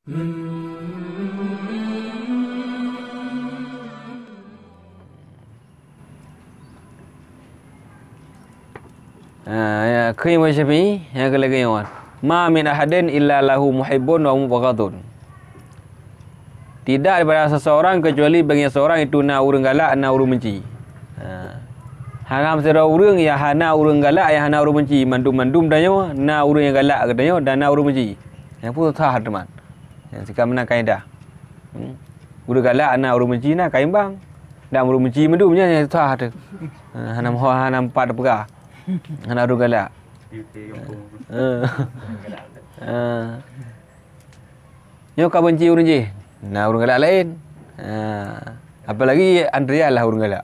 Ya, khair Syafi'i yang lagi yang ma min ahadin illa lahu muhibbun wa mubghadun. Tidak daripada seseorang kecuali bagi seseorang itu na urang galak, na urang benci. Haram sira urang ya hana urang galak, ya hana urang benci. Mandum-mandum danyo na urang yang galak katanya dan na urang benci. Yang pun sah teman. Yang sekarang menang kaedah. Urang galak na urang benci na kaimbang. Dan urang benci mandumnya yang sah tu. Hana empat pegah. Hana urang galak. Nyo kau benci urang je. Nah, urang galak lain. Apalagi Andrea lah urang galak.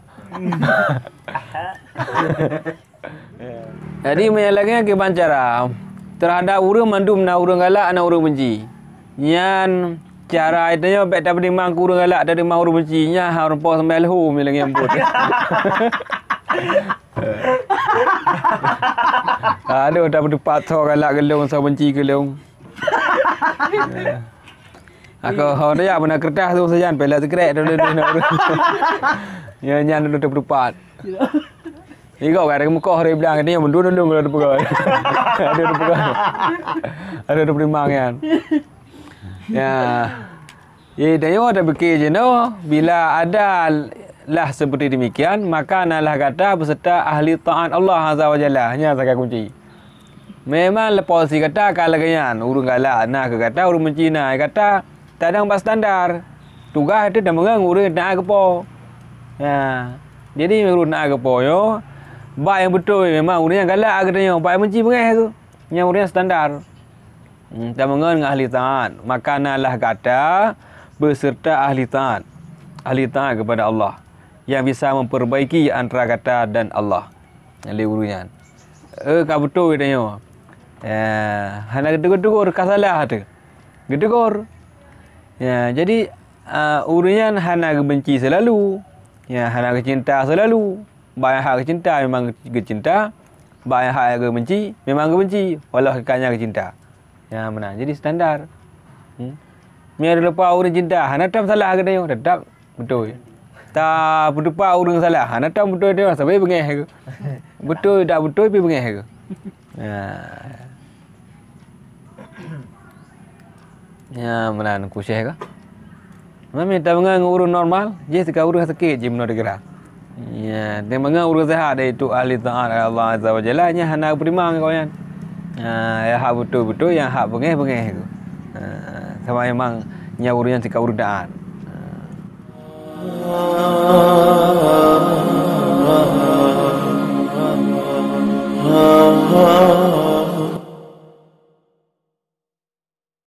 Jadi menyalahkan ke pancara terhadap urang mandum na urang galak na urang benci. Nyan cara itanya baik tak berdimang ku urang galak dari mang urang benci nya harus po sampai lehu milang ampun. Aduh dah berdepat so galak gelung so benci gelung. Aku dia pernah kertas tu saja pela sekrek tu. Ya nyan tu berdepat. Iko ada muka hari bilang ni yang mundur dulu ada pegang. Ada pegang. Ada berdimang kan. Ya. Dia yo ada fikir je no bila ada lah seperti demikian maka nalah kata beserta ahli taat Allah Azza wa Jalla nya sakai kunci. Memang lepas si kata kalau ganyan urang galak nak ke kata urang benci nak kata tak ada empat standar. Tugas itu dah mengang urang nak kepo. Ya. Jadi urang nak kepo yo baik yang betul memang urang yang galak katanya baik yang benci pengai tu. Yang urang standar. Tak mengang dengan ahli taat maka nalah kata beserta ahli taat. Ahli taat kepada Allah yang bisa memperbaiki antara kata dan Allah. Oleh urusan. Kau betul katanya. Hana gedor-gedor kasalah tu. Gedor. Ya, jadi urusan hana benci selalu. Ya, hana cinta selalu. Baik hak cinta memang cinta. Baik hak benci memang benci. Walau hakikatnya cinta. Ya, benar. Jadi standar. Ni ada lepas orang cinta, hana tam salah katanya. Tetap betul. Tak berdepan orang salah. Hana tam betul dia sampai bengeh ke. Betul tak betul pergi bengeh ke. Ya, benar kusyah ke. Mami tak mengang urun normal, je sekali urun sakit je benar gerak. Ya, dia mengang urun sehat itu ahli taat Allah Azza wa Jalla nya hana berimang kawan. Ya hak betul-betul yang hak bengeh-bengeh tu. Sama memang nya urun yang sekali urun taat.